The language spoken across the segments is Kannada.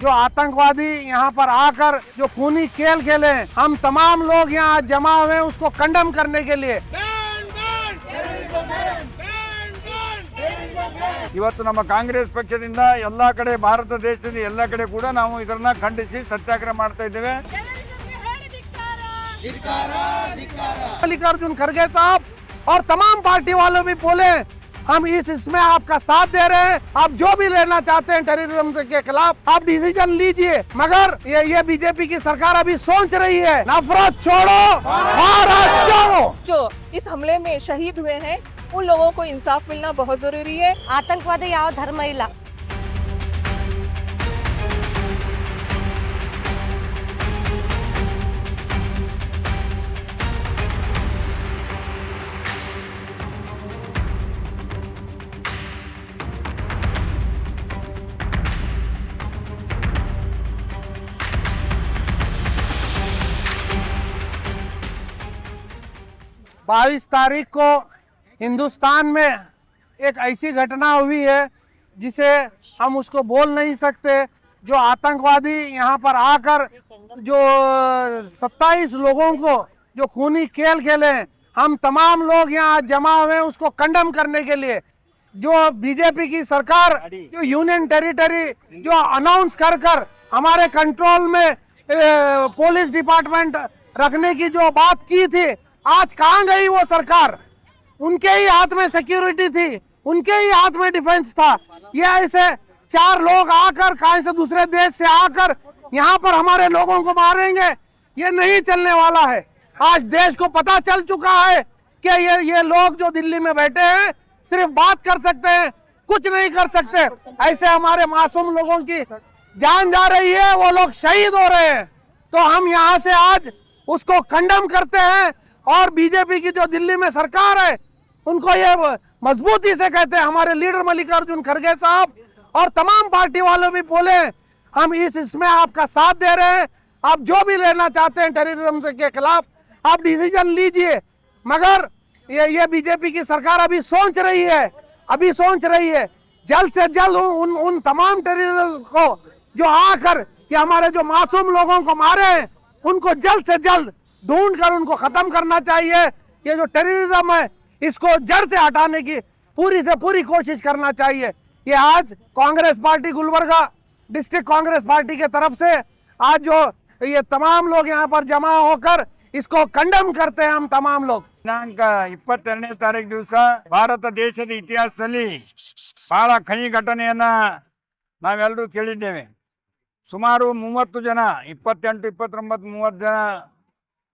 जो आतंकवादी यहाँ पर आकर जो खूनी खेल खेले, हम तमाम लोग यहाँ जमा हुए हैं उसको कंडम करने के लिए। ಇವತ್ತು ನಮ್ಮ ಕಾಂಗ್ರೆಸ್ ಪಕ್ಷದಿಂದ ಎಲ್ಲಾ ಕಡೆ ಭಾರತ ದೇಶದ ಎಲ್ಲ ಕಡೆ ಕೂಡ ನಾವು ಇದನ್ನ ಖಂಡಿಸಿ ಸತ್ಯಾಗ್ರಹ ಮಾಡ್ತಾ ಇದ್ದೇವೆ। मल्लिकार्जुन खड़गे साहब और तमाम पार्टी वालों भी बोले हम इसमें आपका साथ दे रहे हैं। आप जो भी लेना चाहते हैं टेररिज्म के खिलाफ आप डिसीजन लीजिए, मगर ये बीजेपी की सरकार अभी सोच रही है नफरत छोड़ो भारत जोड़ो। जो इस हमले में शहीद हुए हैं उन लोगों को इंसाफ मिलना बहुत जरूरी है। आतंकवादी ಯಾವ ಧರ್ಮ ಇಲ್ಲ। बाईस तारीख को हिंदुस्तान में एक ऐसी घटना हुई है जिसे हम उसको बोल नहीं सकते। जो आतंकवादी यहाँ पर आकर जो 27 लोगों को जो खूनी खेल खेले, हम तमाम लोग यहाँ जमा हुए हैं उसको कंडम करने के लिए। जो बीजेपी की सरकार जो यूनियन टेरिटरी जो अनाउंस कर कर हमारे कंट्रोल में पुलिस डिपार्टमेंट रखने की जो बात की थी, आज कहाँ गई वो सरकार? उनके ही हाथ में सिक्योरिटी थी, उनके ही हाथ में डिफेंस था। ये ऐसे 4 लोग आकर कहीं से दूसरे देश से आकर यहाँ पर हमारे लोगों को मारेंगे, ये नहीं चलने वाला है। आज देश को पता चल चुका है कि ये लोग जो दिल्ली में बैठे हैं सिर्फ बात कर सकते हैं, कुछ नहीं कर सकते। ऐसे हमारे मासूम लोगों की जान जा रही है, वो लोग शहीद हो रहे हैं। तो हम यहाँ से आज उसको कंडम करते हैं और बीजेपी की जो दिल्ली में सरकार है उनको ये मजबूती से कहते हैं। हमारे लीडर मल्लिकार्जुन खड़गे साहब और तमाम पार्टी वालों भी बोले हम इसमें आपका साथ दे रहे हैं। आप जो भी लेना चाहते हैं टेररिज्म के खिलाफ आप डिसीजन लीजिए, मगर ये बीजेपी की सरकार अभी सोच रही है जल्द से जल्द उन तमाम टेररिस्ट को जो आकर ये हमारे जो मासूम लोगों को मारे हैं उनको जल्द से जल्द ढूंढ कर उनको खत्म करना चाहिए। ये जो टेररिज्म है इसको जड़ से हटाने की पूरी से पूरी कोशिश करना चाहिए। ये आज Congress party Gulbarga district Congress party के तरफ से आज जो ये तमाम लोग यहाँ पर जमा होकर इसको कंडम करते हैं हम तमाम लोग। ದಿನಾಂಕ 22ನೇ ತಾರೀಕು ದಿವಸ ಭಾರತ ದೇಶದ ಇತಿಹಾಸದಲ್ಲಿ ಬಹಳ ಕಹಿ ಘಟನೆಯನ್ನ ನಾವೆಲ್ಲರೂ ಕೇಳಿದ್ದೇವೆ। ಸುಮಾರು 30 ಜನ 28, 29, 30 ಜನ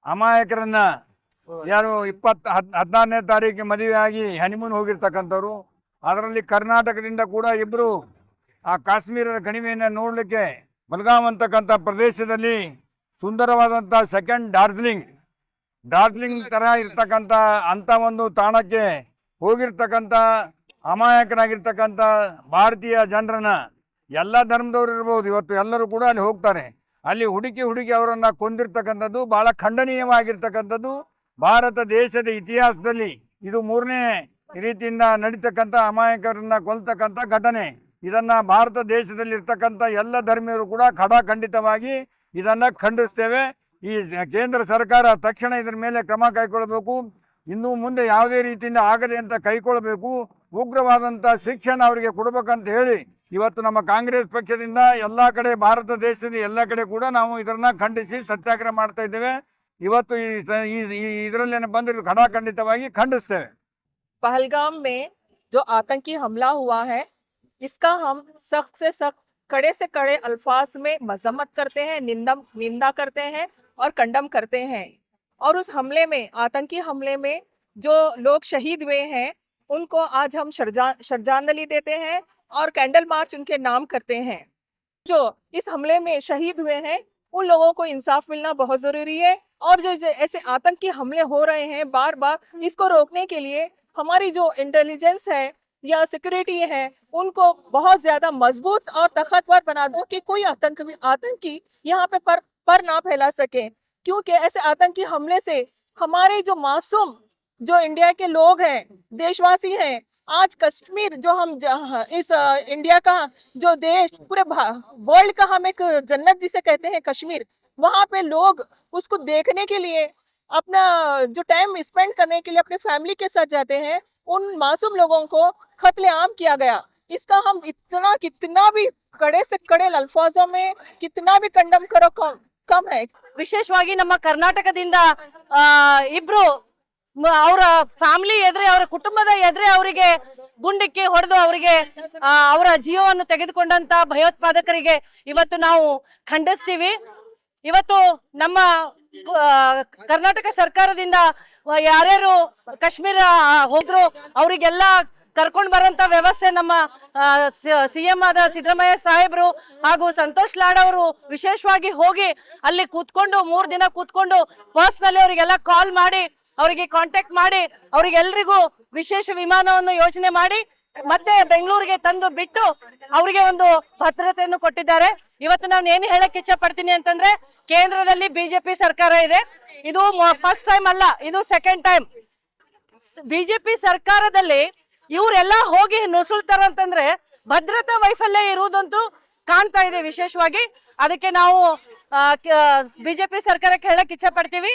ಅಮಾಯಕರನ್ನ ಯಾರು 16ನೇ ತಾರೀಕಿಗೆ ಮದುವೆ ಆಗಿ ಹನಿಮೂನ್ ಹೋಗಿರ್ತಕ್ಕಂಥವ್ರು, ಅದರಲ್ಲಿ ಕರ್ನಾಟಕದಿಂದ ಕೂಡ ಇಬ್ಬರು ಆ ಕಾಶ್ಮೀರದ ಕಣಿವೆಯನ್ನು ನೋಡಲಿಕ್ಕೆ ಬಲ್ಗಾಮ್ ಅಂತಕ್ಕಂಥ ಪ್ರದೇಶದಲ್ಲಿ ಸುಂದರವಾದಂಥ ಸೆಕೆಂಡ್ ಡಾರ್ಜಿಲಿಂಗ್ ತರ ಇರ್ತಕ್ಕಂಥ ಅಂತ ಒಂದು ತಾಣಕ್ಕೆ ಹೋಗಿರ್ತಕ್ಕಂಥ ಅಮಾಯಕರಾಗಿರ್ತಕ್ಕಂಥ ಭಾರತೀಯ ಜನರನ್ನ ಎಲ್ಲ ಧರ್ಮದವರು ಇರ್ಬೋದು, ಇವತ್ತು ಎಲ್ಲರೂ ಕೂಡ ಅಲ್ಲಿ ಹೋಗ್ತಾರೆ। ಅಲ್ಲಿ ಹುಡುಕಿ ಅವರನ್ನ ಕೊಂದಿರ್ತಕ್ಕಂಥದ್ದು ಬಹಳ ಖಂಡನೀಯವಾಗಿರ್ತಕ್ಕಂಥದ್ದು। ಭಾರತ ದೇಶದ ಇತಿಹಾಸದಲ್ಲಿ ಇದು 3ನೇ ರೀತಿಯಿಂದ ನಡೀತಕ್ಕಂಥ ಅಮಾಯಕರನ್ನ ಕೊಲ್ತಕ್ಕಂಥ ಘಟನೆ। ಇದನ್ನ ಭಾರತ ದೇಶದಲ್ಲಿ ಇರ್ತಕ್ಕಂಥ ಎಲ್ಲ ಧರ್ಮೀಯರು ಕೂಡ ಖಂಡಿತವಾಗಿ ಇದನ್ನ ಖಂಡಿಸ್ತೇವೆ। ಈ ಕೇಂದ್ರ ಸರ್ಕಾರ ತಕ್ಷಣ ಇದರ ಮೇಲೆ ಕ್ರಮ ಕೈಗೊಳ್ಳಬೇಕು, ಇನ್ನು ಮುಂದೆ ಯಾವುದೇ ರೀತಿಯಿಂದ ಆಗದೆ ಅಂತ ಕೈಗೊಳ್ಳಬೇಕು, ಉಗ್ರವಾದಂಥ ಶಿಕ್ಷಣ ಅವರಿಗೆ ಕೊಡಬೇಕಂತ ಹೇಳಿ ಇವತ್ತು ನಮ್ಮ ಕಾಂಗ್ರೆಸ್ ಪಕ್ಷದಿಂದ ಎಲ್ಲ ಕಡೆ ಭಾರತ ದೇಶದ ಎಲ್ಲ ಕಡೆ ಕೂಡ ನಾವು ಇದನ್ನ ಖಂಡಿಸಿ ಸತ್ಯಾಗ್ರಹ ಮಾಡ್ತಾ ಇದ್ದೇವೆ। ಇವತ್ತು ಇದರಲ್ಲಿ ಬಂದಿರೋ ಖಂಡಿತವಾಗಿ ಖಂಡಿಸ್ತೇವೆ। पहलगाम में जो आतंकी हमला हुआ है इसका हम सख्त से सख्त कड़े से कड़े अल्फाज में मजम्मत करते हैं, निंदा करते हैं और कंडम करते हैं। और उस हमले में आतंकी हमले में जो लोग शहीद हुए हैं उनको आज हम श्रद्धांजलि देते हैं और कैंडल मार्च उनके नाम करते हैं। जो इस हमले में शहीद हुए हैं उन लोगों को इंसाफ मिलना बहुत जरूरी है। और जो ऐसे आतंकी हमले हो रहे हैं बार बार, इसको रोकने के लिए हमारी जो इंटेलिजेंस है या सिक्योरिटी है उनको बहुत ज्यादा मजबूत और ताकतवर बना दो कि कोई आतंकी यहाँ पे पर ना फैला सके। क्योंकि ऐसे आतंकी हमले से हमारे जो मासूम जो इंडिया के लोग हैं, देशवासी हैं, आज कश्मीर जो हम इस इंडिया का जो देश पूरे वर्ल्ड का हम एक जन्नत जिसे कहते हैं कश्मीर, वहां पे लोग उसको देखने के लिए अपना जो टाइम स्पेंड करने के लिए अपने फैमिली के साथ जाते हैं, उन मासूम लोगों को कत्लेआम किया गया। इसका हम कितना भी कड़े से कड़े अल्फाजों में कितना भी कंडम करो कम है। ವಿಶೇಷವಾಗಿ ನಮ್ಮ ಕರ್ನಾಟಕದಿಂದ ಇಬ್ರು ಅವರ ಫ್ಯಾಮಿಲಿ ಎದುರೇ ಅವರ ಕುಟುಂಬದ ಎದುರೇ ಅವರಿಗೆ ಗುಂಡಿಕ್ಕಿ ಹೊಡೆದು ಅವರಿಗೆ ಅವರ ಜೀವವನ್ನು ತೆಗೆದುಕೊಂಡಂತ ಭಯೋತ್ಪಾದಕರಿಗೆ ಇವತ್ತು ನಾವು ಖಂಡಿಸ್ತೀವಿ। ಇವತ್ತು ನಮ್ಮ ಕರ್ನಾಟಕ ಸರ್ಕಾರದಿಂದ ಯಾರ್ಯಾರು ಕಾಶ್ಮೀರ ಹೋದ್ರು ಅವರಿಗೆಲ್ಲ ಕರ್ಕೊಂಡು ಬರಂತ ವ್ಯವಸ್ಥೆ ನಮ್ಮ ಸಿಎಂ ಆದ ಸಿದ್ದರಾಮಯ್ಯ ಸಾಹೇಬರು ಹಾಗೂ ಸಂತೋಷ್ ಲಾಡ್ ಅವರು ವಿಶೇಷವಾಗಿ ಹೋಗಿ ಅಲ್ಲಿ ಕೂತ್ಕೊಂಡು 3 ದಿನ ಕೂತ್ಕೊಂಡು ಪರ್ಸನಲಿ ಅವರಿಗೆಲ್ಲ ಕಾಲ್ ಮಾಡಿ ಅವರಿಗೆ ಕಾಂಟ್ಯಾಕ್ಟ್ ಮಾಡಿ ಅವರಿಗೆಲ್ಲರಿಗೂ ವಿಶೇಷ ವಿಮಾನವನ್ನು ಯೋಜನೆ ಮಾಡಿ ಮತ್ತೆ ಬೆಂಗಳೂರಿಗೆ ತಂದು ಬಿಟ್ಟು ಅವರಿಗೆ ಒಂದು ಭದ್ರತೆಯನ್ನು ಕೊಟ್ಟಿದ್ದಾರೆ। ಇವತ್ತು ನಾನು ಏನು ಹೇಳಕ್ ಇಚ್ಛೆ ಪಡ್ತೀನಿ ಅಂತಂದ್ರೆ, ಕೇಂದ್ರದಲ್ಲಿ ಬಿಜೆಪಿ ಸರ್ಕಾರ ಇದೆ, ಇದು ಫಸ್ಟ್ ಟೈಮ್ ಅಲ್ಲ, ಇದು ಸೆಕೆಂಡ್ ಟೈಮ್। ಬಿಜೆಪಿ ಸರ್ಕಾರದಲ್ಲಿ ಇವರೆಲ್ಲ ಹೋಗಿ ನುಸುಳ್ತಾರಂತಂದ್ರೆ ಭದ್ರತಾ ವೈಫಲ್ಯ ಇರುವುದಂತೂ ಕಾಣ್ತಾ ಇದೆ ವಿಶೇಷವಾಗಿ। ಅದಕ್ಕೆ ನಾವು ಬಿಜೆಪಿ ಸರ್ಕಾರಕ್ಕೆ ಹೇಳಕ್ ಇಚ್ಛೆ ಪಡ್ತೀವಿ,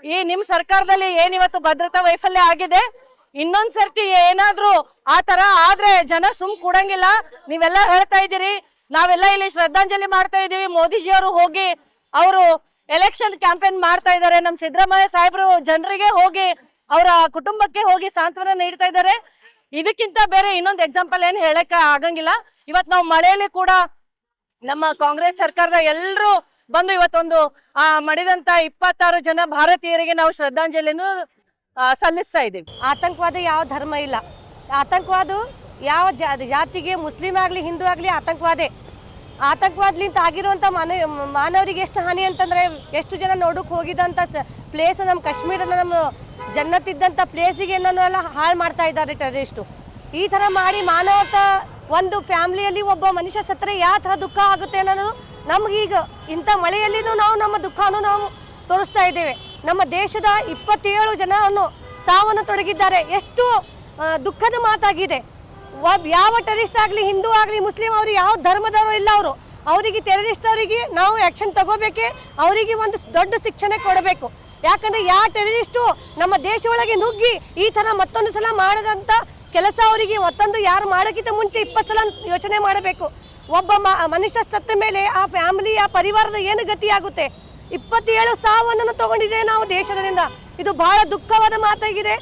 ಈ ನಿಮ್ ಸರ್ಕಾರದಲ್ಲಿ ಏನಿವತ್ತು ಭದ್ರತಾ ವೈಫಲ್ಯ ಆಗಿದೆ, ಇನ್ನೊಂದ್ ಸರ್ತಿ ಏನಾದ್ರೂ ಆ ತರ ಆದ್ರೆ ಜನ ಸುಮ್ ಕೂಡಂಗಿಲ್ಲ। ನೀವೆಲ್ಲ ಹೇಳ್ತಾ ಇದ್ದೀರಿ, ನಾವೆಲ್ಲ ಇಲ್ಲಿ ಶ್ರದ್ಧಾಂಜಲಿ ಮಾಡ್ತಾ ಇದೀವಿ, ಮೋದಿಜಿ ಅವರು ಹೋಗಿ ಅವರು ಎಲೆಕ್ಷನ್ ಕ್ಯಾಂಪೇನ್ ಮಾಡ್ತಾ ಇದ್ದಾರೆ, ನಮ್ ಸಿದ್ದರಾಮಯ್ಯ ಸಾಹೇಬರು ಜನರಿಗೆ ಹೋಗಿ ಅವರ ಕುಟುಂಬಕ್ಕೆ ಹೋಗಿ ಸಾಂತ್ವನ ನೀಡ್ತಾ ಇದ್ದಾರೆ। ಇದಕ್ಕಿಂತ ಬೇರೆ ಇನ್ನೊಂದು ಎಕ್ಸಾಂಪಲ್ ಏನು ಹೇಳಕ್ ಆಗಂಗಿಲ್ಲ। ಇವತ್ ನಾವು ಮಳೆಯಲ್ಲಿ ಕೂಡ ನಮ್ಮ ಕಾಂಗ್ರೆಸ್ ಸರ್ಕಾರದ ಎಲ್ಲರೂ ಬಂದು ಇವತ್ತೊಂದು ಮಡಿದಂತ 26 ಜನ ಭಾರತೀಯರಿಗೆ ನಾವು ಶ್ರದ್ಧಾಂಜಲಿಯನ್ನು ಸಲ್ಲಿಸ್ತಾ ಇದ್ದೀವಿ। ಆತಂಕವಾದ ಯಾವ ಧರ್ಮ ಇಲ್ಲ, ಆತಂಕವಾದ ಯಾವ ಜಾತಿಗೆ ಮುಸ್ಲಿಂ ಆಗಲಿ ಹಿಂದೂ ಆಗಲಿ ಆತಂಕವಾದ್ಲಿಂತ ಆಗಿರುವಂಥ ಮಾನವರಿಗೆ ಎಷ್ಟು ಹಾನಿ ಅಂತಂದರೆ, ಎಷ್ಟು ಜನ ನೋಡೋಕೆ ಹೋಗಿದ್ದಂಥ ಪ್ಲೇಸ್ ನಮ್ಮ ಕಾಶ್ಮೀರದ ನಮ್ಮ ಜನ್ನತ್ತಿದ್ದಂಥ ಪ್ಲೇಸಿಗೆ ಎಲ್ಲ ಹಾಳು ಮಾಡ್ತಾ ಇದ್ದಾರೆ ಟೆರರಿಸ್ಟು। ಈ ಥರ ಮಾಡಿ ಮಾನವತ ಒಂದು ಫ್ಯಾಮ್ಲಿಯಲ್ಲಿ ಒಬ್ಬ ಮನುಷ್ಯ ಸತ್ತರೆ ಯಾವ ಥರ ದುಃಖ ಆಗುತ್ತೆ ಅನ್ನೋದು ನಮಗೀಗ ಇಂಥ ಮಳೆಯಲ್ಲಿನೂ ನಾವು ನಮ್ಮ ದುಃಖವನ್ನು ನಾವು ತೋರಿಸ್ತಾ ಇದ್ದೇವೆ। ನಮ್ಮ ದೇಶದ 27 ಜನವನ್ನು ಸಾವನ್ನು ತೊಡಗಿದ್ದಾರೆ, ಎಷ್ಟು ದುಃಖದ ಮಾತಾಗಿದೆ। ಯಾವ ಟೆರರಿಸ್ಟ್ ಆಗಲಿ ಹಿಂದೂ ಆಗಲಿ ಮುಸ್ಲಿಂ ಅವರು ಯಾವ ಧರ್ಮದವರು ಇಲ್ಲ, ಅವರಿಗೆ ಟೆರರಿಸ್ಟ್ ಅವರಿಗೆ ನಾವು ಆ್ಯಕ್ಷನ್ ತಗೋಬೇಕೆ, ಅವರಿಗೆ ಒಂದು ದೊಡ್ಡ ಶಿಕ್ಷಣ ಕೊಡಬೇಕು। ಯಾಕಂದರೆ ಯಾವ ಟೆರರಿಸ್ಟು ನಮ್ಮ ದೇಶ ಒಳಗೆ ನುಗ್ಗಿ ಈ ಥರ ಮತ್ತೊಂದು ಸಲ ಮಾಡದಂಥ ಕೆಲಸ ಅವರಿಗೆ ಮತ್ತೊಂದು ಯಾರು ಮಾಡೋಕ್ಕಿಂತ ಮುಂಚೆ 20 ಸಲ ಯೋಚನೆ ಮಾಡಬೇಕು। ಒಬ್ಬ ಮನುಷ್ಯ ಸತ್ತ ಮೇಲೆ ಆ ಫ್ಯಾಮಿಲಿ ಆ ಪರಿವಾರದ ಏನು ಗತಿ ಆಗುತ್ತೆ? 27 ಸಾವನ್ನು ತಗೊಂಡಿದ್ದೇವೆ ನಾವು ದೇಶದಿಂದ, ಇದು ಬಹಳ ದುಃಖವಾದ ಮಾತಾಗಿದೆ।